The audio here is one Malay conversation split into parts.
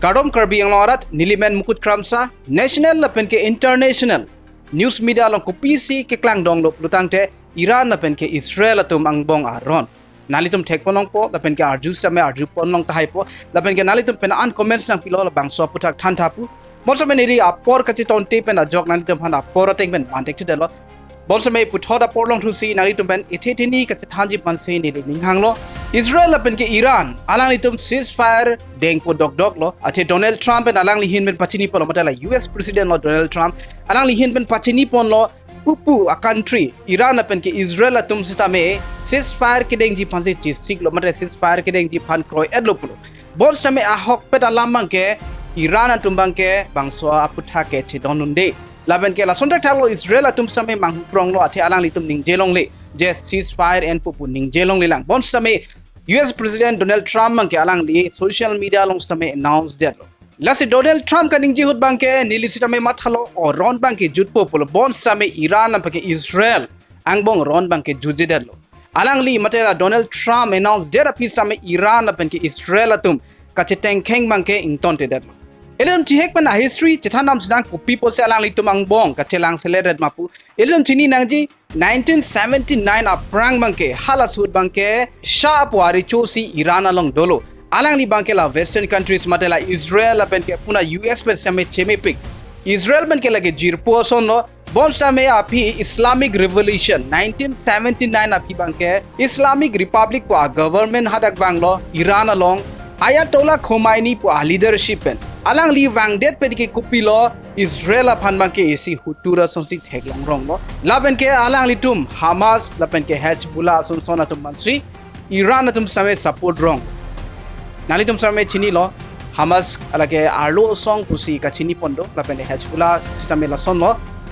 Kadom Karbi ang lorat nilimen mukut kramsa national lapen ke international news media long kopisi ke klang dong lo plutang te Iran lapen ke Israel atum ang bong Aron nalitum tek ponong po lapen ke arju same arju ponong tahai po lapen ke nalitum penaan comments nang pilo bang so putak thantapu bolsa meniri apor kachiton te pen ajok nalitum han apor teng pen mantek chidelo bolsa me puthoda porlong thusi nalitum pen ithetini kachithanji panse ni ninghang lo Israel lapen ke Iran alang litum ceasefire deng po dok lo ate Donald Trump en alang lihin ben pachini pon matala US President lo Donald Trump alang lihin ben pachini pon lo pupu a country Iran lapen ke Israel atum sitame ceasefire ke deng ji panse ji sik lo mate ceasefire ke deng ji pan kroi edlo pulo bolsa me a hok pet alamang ke Iran atum bangke bangso aputha ke che donunde laben ke la sontak thalo Israel atum same mangprong lo ate alang litum ning jelong le je ceasefire and pupu ning jelong le lang bon same US President Donald Trump mangke alang li social media long same announce that lo lasi Donald Trump ka ning jihut bangke nilisita me mathalo o ron bangke jutpo polo bon same Iran bangke Israel angbong ron bangke juje that lo alang li matela Donald Trump announce that api same Iran bangke Israel atum ka cheteng kheng bangke intonte that lo Elem tihek pan history chethanam sedang ko people se alang litum ang bong ka chelang celebrate mapu elem chini nangji 1979 a prang bangke halasud bangke sharp wari chosi Iran along dolo alang li bangke la western countries matela Israel apen ke puna US pe same cheme pick Israel bangke lage jirpo son lo bon same api Islamic Revolution 1979 api bangke Islamic Republic po government hadak banglo Iran along Ayatollah Khomeini po leadership pen alang li wang det pe dike kupilo Israel aphan bangke esi hutura sonsi theglong rong lo laben ke alang li tum Hamas laben ke Hezbollah son sona tum mansri Iran tum same support rong nali tum same chini lo Hamas alage arlo song pusi ka chini pondo laben Hezbollah sitame la son lo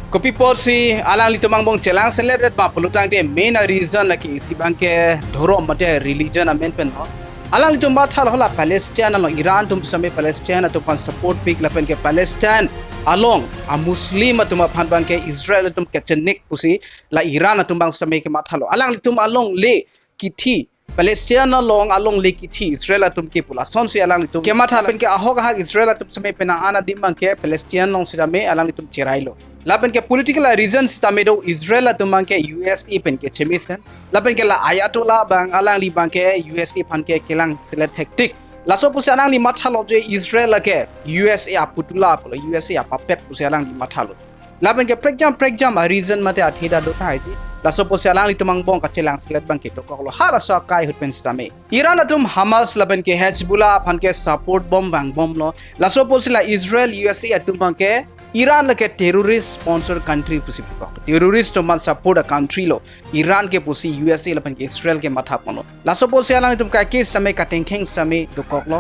kopi porsi alang li tumang bong chelang celebrate ba polutang te main reason la ki isi bangke dhoro mate religion amen pen no alang litum bathal hola Palestine along Iran tum same Palestine to pan support big lapen ke Palestine along a Muslim atum phan bang ke Israel tum ke chenik pusi la Iran atum bang same ke mathalo alang litum along le kithi Palestine along le kithi Israel atum ke pula son se alang litum ke mathal pen ke ahok ha Israel atum same pena ana dimang ke Palestine long sidame alang litum chirailo lapen ke political reasons tamedo Israel atumang ke USA pen ke chemisen lapen ke la Ayatollah bang alang li bang ke USA pan ke kelang select tactic laso pusi alang li mathalo je Israel ke USA aputula polo USA apapet pusi alang li mathalo lapen ke pregjam reason mate athida do thai ji laso pusi alang li tumang bong ka chelang select bang ke to ko hala so kai hut pen same Iran atum Hamas lapen ke Hezbollah pan ke support bomb lo laso pusi la Israel USA atum bang ke Iran like a terrorist sponsor country pusi pukak terrorist man support a country lo Iran ke pusi USA lapan ke Israel ke matha pono la suppose alang tum ka case same ka tengkheng same dokok lo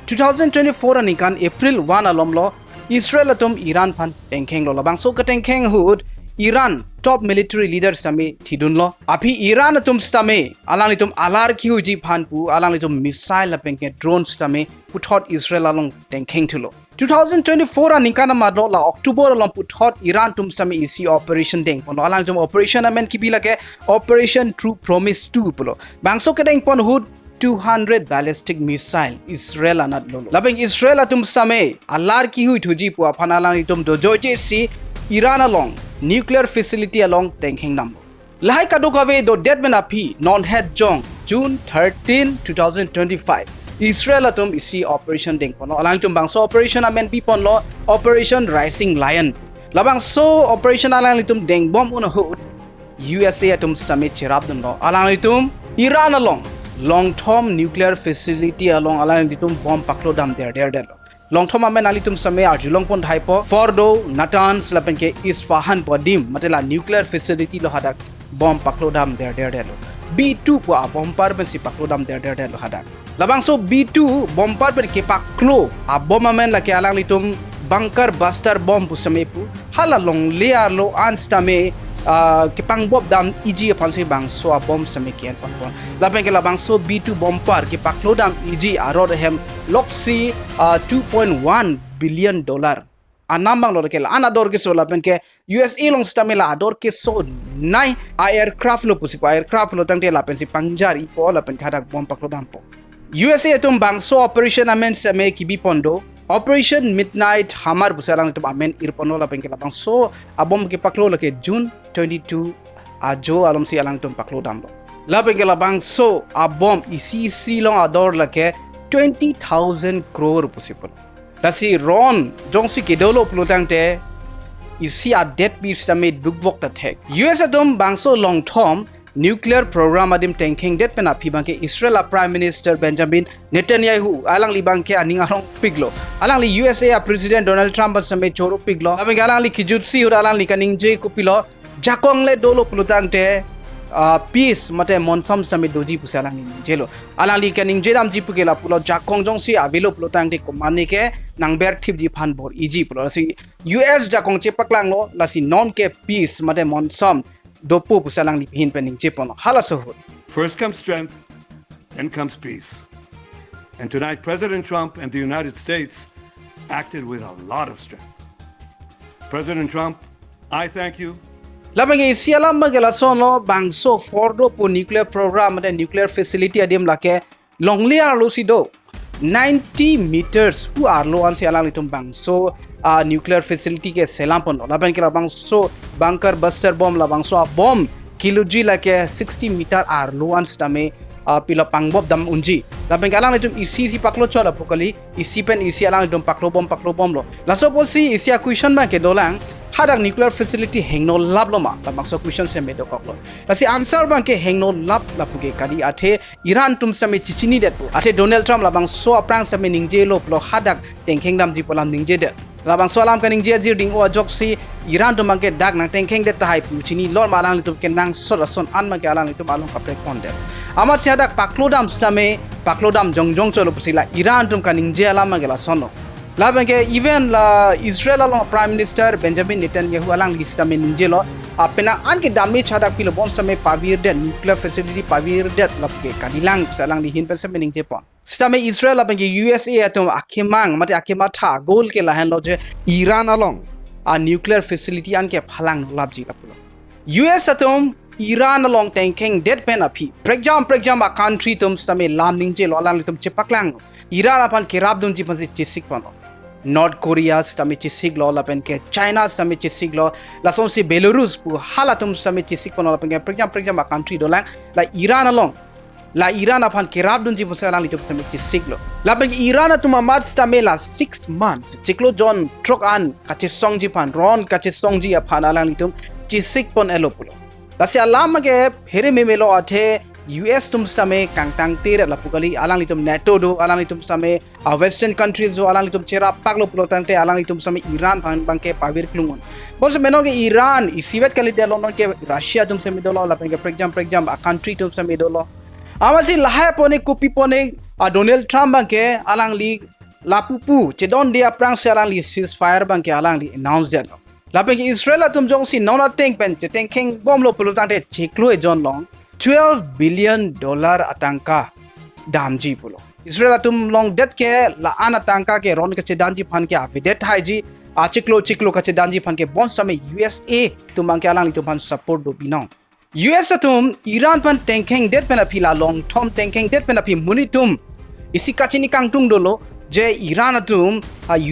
2024 ani kan April 1 alom lo Israel atum Iran phan tengkheng lo labang so ka tengkheng hud Iran top military leader same thidun lo api Iran atum stame alang litum alar ki huji phan pu alang litum missile lapen ke drone stame puthot Israel along tengkheng thulo 2024 ani kana madlo la October along puthot Iran tum same isi operation deng pono alang tum operation amen kibila ke operation true promise 2 pulo bangso ke deng pon hud 200 ballistic missile Israel anat lolo labeng Israel atum same alar ki hui thuji pu aphan alang tum dojoje si Iran along nuclear facility along tengkheng nam lahai kadokave do deadman api non head jong June 13 2025 Israel atum isi operation deng pono alang tum bangso operation amen pipon lo operation rising lion labang so operation alang litum deng bom on hud USA atum summit chirap dun lo alang litum Iran along long term nuclear facility along alang litum bomb paklo dam der lo long term amen alitum same arjulong pon thaipo Fordo Natanz lapen ke Isfahan podim matela nuclear facility lo hadak bomb paklo dam der lo B2 po a bomber ben si paklo dam der lo hadak labang so B2 bomber per ke paklo a bomb amen la ke alang litum bunker buster bomb pu same pu hala long layer lo anstame ke pang bob dam iji pan se bang so a bomb same ke pon labang ke labang so B2 bomber ke paklo dam iji arod hem loksi $2.1 billion anambang lo ke anador ke so lapen ke USA long stamela ador ke so nai aircraft lo pusi aircraft lo tang te lapen si pangjari po lapen khadak bom paklo dam po USA tum bang so operation amen same ki bi pondo Operation Midnight Hamar pusalang itu amen irpono la pengke labang so abom ke paklo la ke June 22 ajo alam si alang tum paklo dam lo la pengke labang so abom isi long ador la ke 20,000 crore pusipol la si ron jong si ke dolo plutang te isi a dead beef same dugvok ta thek US adom bangso long term nuclear program adim tanking det pena phibangke Israel Prime Minister Benjamin Netanyahu alang libangke aning arong piglo alang li USA President Donald Trump same choro piglo abeng alang li kijutsi ur alang li kaning je kupilo jakong le dolo plutang te peace mate monsam same doji pusalang ni jelo alang li kaning je dam ji pukela pulo jakong jong si abelo plutang te komani ke nang ber thip ji phan bor iji pulo si US jakong che paklang lo la si non ke peace mate monsam dopo pusalang lipihin pening jepono hala sohut. First comes strength, then comes peace. And tonight, President Trump and the United States acted with a lot of strength. President Trump, I thank you. Labang isialam magala sono bangso fordo po nuclear program and nuclear facility adim lake longlia lucido 90 meters who are low an sialang litum bangso nuclear facility ke selam pon laban ke labang so bunker buster bomb labang so bomb kiloji like 60 meter ar loan stame pila pangbob dam unji laban ke alang litum isi paklo chola pokali isi pen isi alang litum paklo bom lo laso posi isi question ba ke dolang hadak nuclear facility hengno lab lo ma labang so question se me do koklo lasi answer bang ke hengno lab lapuge kali athe Iran tum same chichini det athe Donald Trump labang so aprang same ningje lo plo hadak tengkeng dam ji polam ningje det labang so alam kaning je jir ding o joksi Iran tum bang ke dak nang tengkeng det tai puchini lor malang litum ken nang so rason an ma ke alang litum along kapre konde amar siadak paklodam same paklodam jongjong cholo pusila Iran tum kaning je alam ma gela sono labang ke even la Israel along Prime Minister Benjamin Netanyahu alang lista men ninjelo apena an ke damage hadak pilo bon same pavir de nuclear facility pavir de lapke kadilang salang di hin pe same ning jepon stame Israel labang ke USA atom akemang mate akemata goal ke lahan lo je Iran along a nuclear facility an ke phalang labji lapulo US atom Iran along tanking dead pen api prejam a country tum same lam ning je lo alang tum chepaklang Iran apan kerab dum ji pasi chisik pano North Korea same chisik lo lapen ke China same chisik lo la son si Belarus pu halatum same chisik pano lapen ke prejam a country dolang la Iran along la Iran apan kerab dum ji pasi alang litum same chisik lo lapen Iran atum amat same la 6 months chiklo John trok an kache song ji pan ron kache song ji apan alang litum chisik pon elopulo la si alam ke here memelo athe US tum same kangtang tira la pukali alang litum NATO do alang litum same western countries do alang litum chera paklo plotante alang litum same Iran bangke pavir klungon bos menoge Iran isiwet kali de lonon ke Russia tum same dolo la pengke prejam a country tum same dolo amasi lahai pone kopi pone Donald Trump bangke alang li lapupu chedon dia prang se alang li ceasefire bangke alang li announce de la pengke Israel tum jong si nona tank pen tanking bom lo plotante cheklo e jon long $12 billion atangka damji pulo Israel atum long det ke la an atangka ke ron ke chedanji phan ke avidet haiji chiklo ke chedanji phan ke bon same USA tumang ke alang tum support do binong US atum Iran pan tanking det pena phila long term tanking det pena phi munitum isi kachini kangtung dolo je Iran atum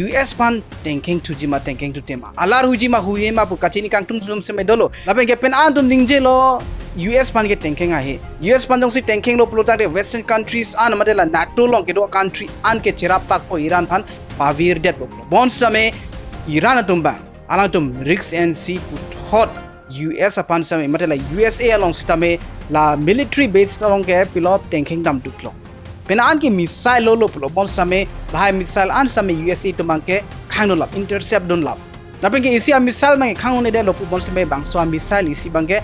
US pan tanking to tema alar hujima huema pu kachini kangtung sum seme dolo lapen ke pen andum ningje lo US pan ke tanking ahe US pan jong si tanking lo plota de western countries an madela NATO long ke do country an ke chirapak po Iran pan pavir det lo bon same Iran atum bang alang tum risk and see put hot US upon same madela USA along sitame la military base along ke pilot tanking dam duklo penan ki missile lo pulo bon same bahai missile an same USA tumang ke khang lap intercept don lap tapi ke isi missile mang khang ne de lo bon same bang so missile isi bangke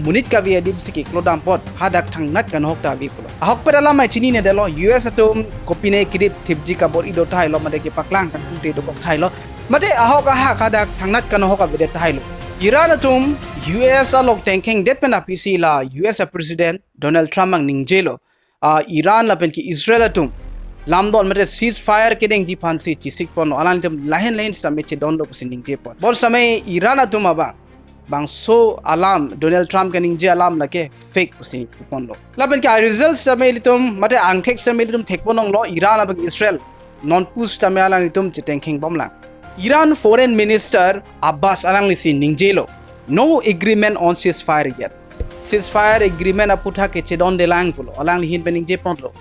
munit ka vi edip siki klodam pot hadak thang nat kan hok ta vi pulo hok pedala mai chini ne de lo US atum kopine kidip thipji ka bor ido thai lo made ke paklang kan te do thai lo mate ahok ha hadak thang nat kan hok ka vi de thai lo Iran atum US alok tanking det pen apisi la US president Donald Trump mang ningjelo Iran la pen ki Israel atum lamdon mate ceasefire kedeng ji phansi chisik pon alan tum lahen same che don lo pusining je pon bol same Iran atum aba bang so alam Donald Trump kaning je alam lake fake pusining pon lo la pen ki results same litum mate angthek same litum thekponong lo Iran abang Israel non push tame alang itum chitengking bomlang Iran foreign minister Abbas alang lisi ningjelo no agreement on ceasefire yet ceasefire agreement aputha ke chedon delang pulo alang lihin pening je ponlo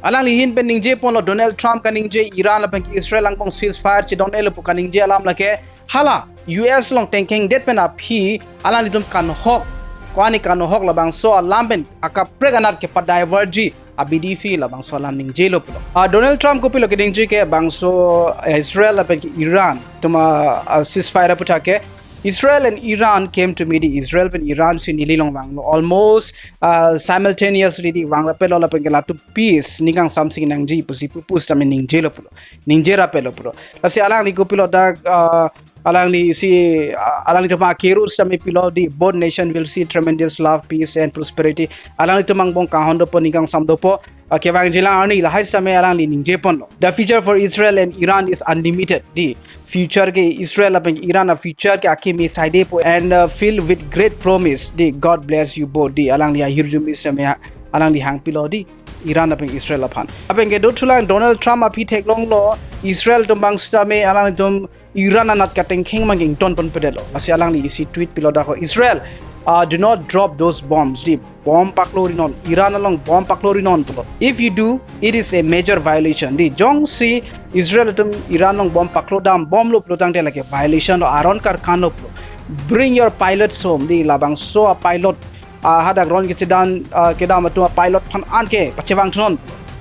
alang lihin pening je ponlo Donald Trump kaning je Iran la peng Israel lang pong ceasefire chedon elo kaning je alam lake hala US long tengking det pen ap hi alang litum kan hok kwani kan hok labang so alam ben aka preganat ke pa diverge a BDC la bangso alam ning jelo pulo Donald Trump ko pilo keding ke bangso Israel la Iran tuma ceasefire puta ke Israel and Iran came to meet Israel and Iran si nililong bang almost simultaneously di wang la pelo la pengela to peace ningang something nang ji pusi pupus tame ning jelo pulo ning jera pelo pulo kasi alang ni ko pilo da alang ni si alang ito mga kirus na may pilo di both nation will see tremendous love, peace and prosperity alang ito mang bong kahondo po nigang samdo po kaya jilang arni lahat sa may alang ni Japon lo the future for Israel and Iran is unlimited di future ke Israel apang Iran a future ke akimi side po and filled with great promise di God bless you both di alang ni hirjumi sa may alang ni hang pilo di Iran apang Israel apan apang ke dotulang Donald Trump api take long lo Israel tumbang sa may alang tum Iran anat kateng king maging ton pon pedelo kasi alang ni isi tweet pilo da ko Israel do not drop those bombs di bomb paklorinon Iran along bomb paklorinon pulo if you do it is a major violation di jong si Israel tum Iran long bomb paklodam bomb lo plotang de like a violation o Aron kar kano pulo bring your pilots home di labang so a pilot hadak ron ke sedan kedam tu pilot pan anke pachewang ton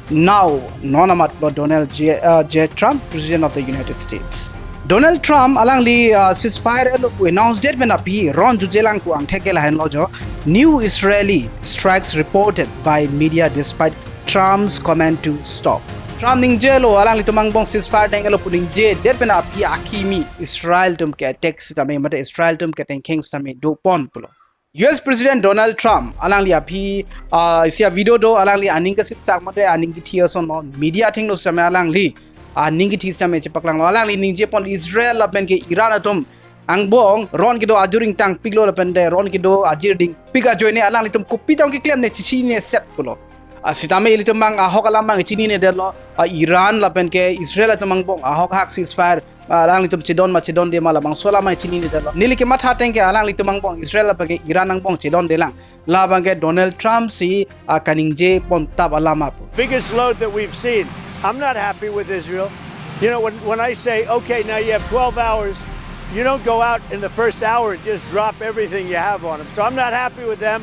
now nonamat Donald J Trump president of the United States Donald Trump alang li ceasefire elo announced that when api ron jujelang ku ang thekela hen lojo new Israeli strikes reported by media despite Trump's command to stop Trump ning jelo alang li tumang bong ceasefire deng elo puning je that when api akimi Israel tum ke attacks tame mate Israel tum ke kings tame do pon pulo US President Donald Trump alang li api isia video do alang li aning ka sit sak mate aning ki thioson on media thing lo same alang li ningi thisa me chepaklang alang li ning Japon Israel la pen ke Iran atom ang bong ron kido ajuring tang piglo la pen de ron kido ajirding piga joine alang li tum kopi tang ki claim ne chichi ne set pulo sitame ili tum mang ahok alam mang chini ne de lo Iran la pen ke Israel atom mang bong ahok hak ceasefire alang li tum chidon de mala bang sola mang chini ne de lo nili ke matha teng ke alang li tum mang bong Israel la pen ke Iran ang bong chidon de lang la bang ke Donald Trump si kaning je pon tab alama pu biggest load that we've seen I'm not happy with Israel. You know, when I say, okay, now you have 12 hours, you don't go out in the first hour and just drop everything you have on them. So I'm not happy with them.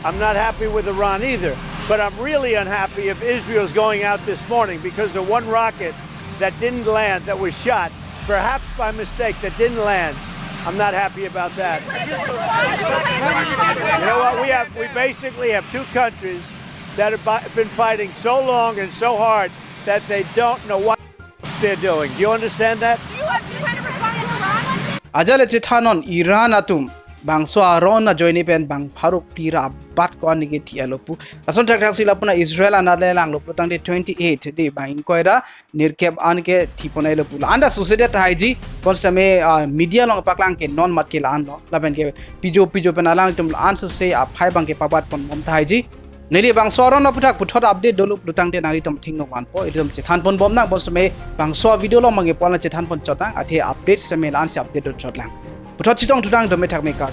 I'm not happy with Iran either. But I'm really unhappy if Israel's going out this morning because of one rocket that didn't land, that was shot, perhaps by mistake, that didn't land. I'm not happy about that. You know what? We basically have two countries that have been fighting so long and so hard that they don't know what they're doing. Do you understand that? Do you kind of respond to Iran? Ajale chithanon Iran atum bangso Aron na join pen bang Faruk tira bat ko anige ti alopu ason tak sila puna Israel anale lang lopu tang de 28 de bang koira nirkeb anke tipona lopu anda society haiji kon same media long paklang ke non mat ke lan lo laben ke pijo pen alang tum answer se a phai bang ke pabat pon mom haiji Nili bang soron na putak putot update dulu lutang de nari tom ting no wan po itum chethan pon bom na bos me bang so video lo mangi pon chethan pon chotang athe update se me lan se update dot chotlang putot chitong tutang do me thak me ka